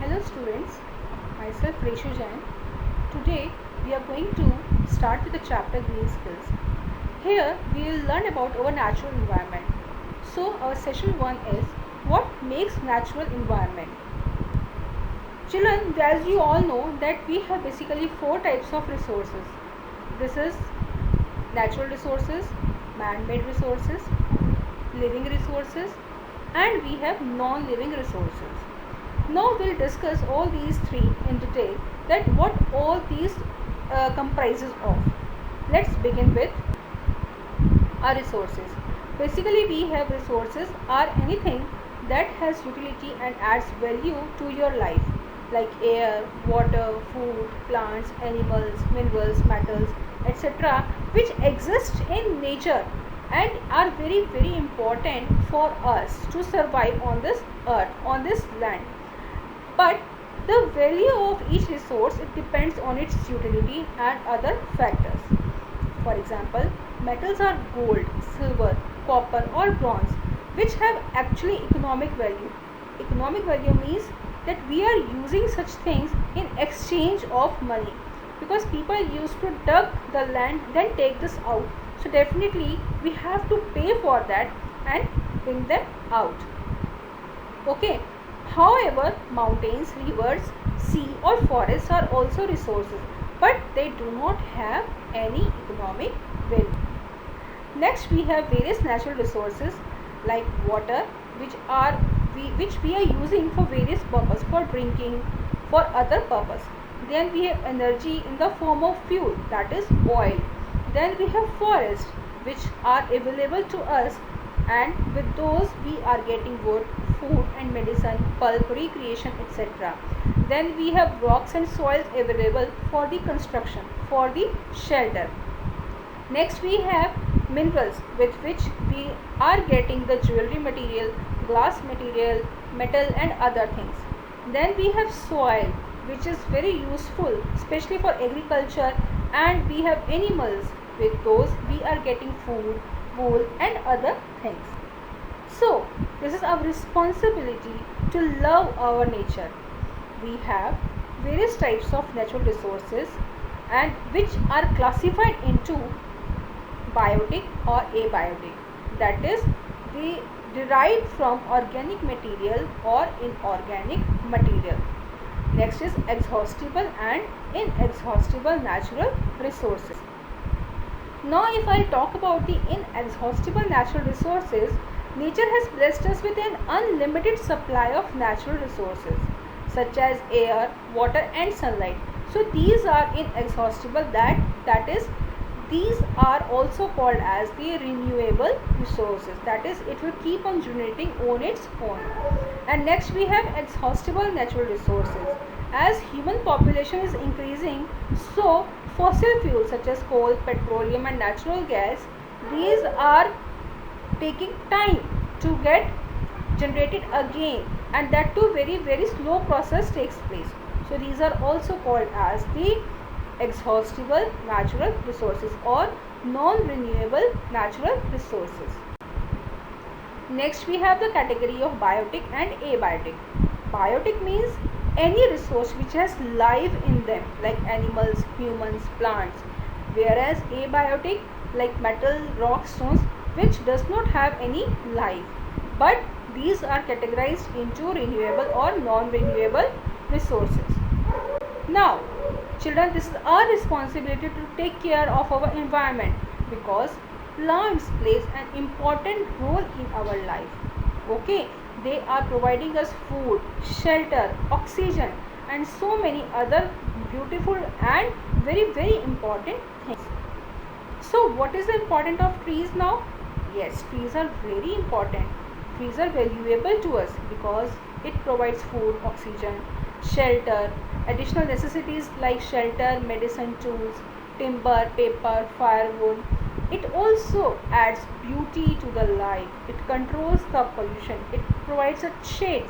Hello students, myself Reshu Jain. Today we are going to start with the chapter Green Skills. Here we will learn about our natural environment. So our session 1 is what makes natural environment. Children, as you all know that we have basically 4 types of resources. This is natural resources, man-made resources, living resources, and we have non-living resources. Now we'll discuss all these 3 in detail, that what all these comprises of. Let's begin with our resources. Basically we have resources are anything that has utility and adds value to your life, like air, water, food, plants, animals, minerals, metals, etc., which exist in nature and are very important for us to survive on this earth, on this land. But the value of each resource, it depends on its utility and other factors. For example, metals are gold, silver, copper or bronze, which have actually economic value. Economic value means that we are using such things in exchange of money, because people used to dug the land then take this out. So definitely we have to pay for that and bring them out. Okay. However, mountains, rivers, sea or forests are also resources, but they do not have any economic value. Next we have various natural resources like water, which we are using for various purpose, for drinking, for other purpose. Then we have energy in the form of fuel, that is oil. Then we have forests, which are available to us, and with those we are getting wood, food and medicine, pulp, recreation, etc. Then we have rocks and soils available for the construction, for the shelter. Next we have minerals, with which we are getting the jewelry material, glass material, metal and other things. Then we have soil, which is very useful especially for agriculture, and we have animals, with those we are getting food, wool and other things. So this is our responsibility to love our nature. We have various types of natural resources, and which are classified into biotic or abiotic, that is they derived from organic material or inorganic material. Next is exhaustible and inexhaustible natural resources. Now if I talk about the inexhaustible natural resources, nature has blessed us with an unlimited supply of natural resources such as air, water and sunlight. So these are inexhaustible, that is these are also called as the renewable resources, that is it will keep on generating on its own. And next we have exhaustible natural resources. As human population is increasing, so fossil fuels such as coal, petroleum and natural gas, these are taking time to get generated again, and that too very slow process takes place. So these are also called as the exhaustible natural resources or non-renewable natural resources. Next we have the category of biotic and abiotic. Biotic means any resource which has life in them, like animals, humans, plants, whereas abiotic like metal, rock, stones, which does not have any life, but these are categorized into renewable or non-renewable resources. Now children, this is our responsibility to take care of our environment, because plants plays an important role in our life. Okay, they are providing us food, shelter, oxygen and so many other beautiful and very important things. So what is the importance of trees now? Yes, trees are very important. Trees are valuable to us because it provides food, oxygen, shelter, additional necessities like shelter, medicine tools, timber, paper, firewood. It also adds beauty to the life. It controls the pollution. It provides a shade.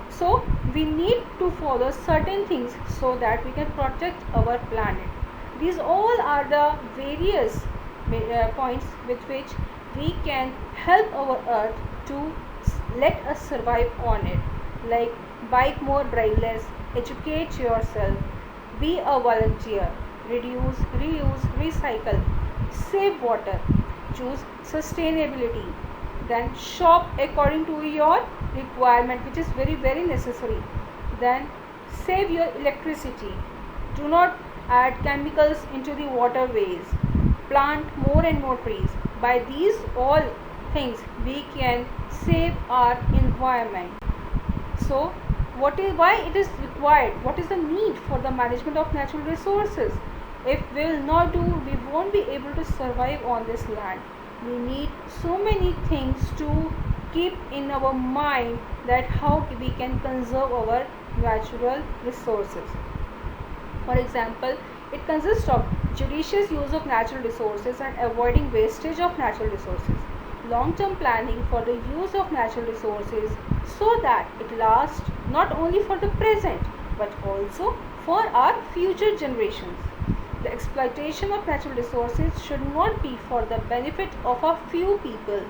So we need to follow certain things so that we can protect our planet. These all are the various points with which we can help our earth to let us survive on it. like buy more bracelets, educate yourself, be a volunteer, reduce, reuse, recycle, save water, choose sustainability, then shop according to your requirement, which is very necessary, then save your electricity, do not add chemicals into the waterways, plant more and more trees. By these all things we can save our environment. So why it is required, what is the need for the management of natural resources? If we will not do, we won't be able to survive on this land. We need so many things to keep in our mind, that how we can conserve our natural resources. For example, it consists of judicious use of natural resources and avoiding wastage of natural resources. Long-term planning for the use of natural resources so that it lasts not only for the present but also for our future generations. The exploitation of natural resources should not be for the benefit of a few people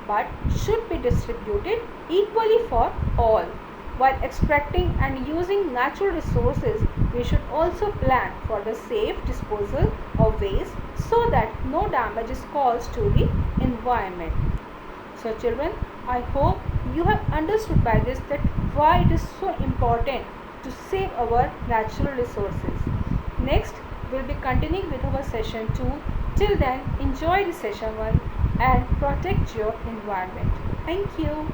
but should be distributed equally for all. While extracting and using natural resources, we should also plan for the safe disposal of waste so that no damage is caused to the environment. So children, I hope you have understood by this that why it is so important to save our natural resources. Next, we'll be continuing with our session 2. Till then, enjoy the session 1 and protect your environment. Thank you.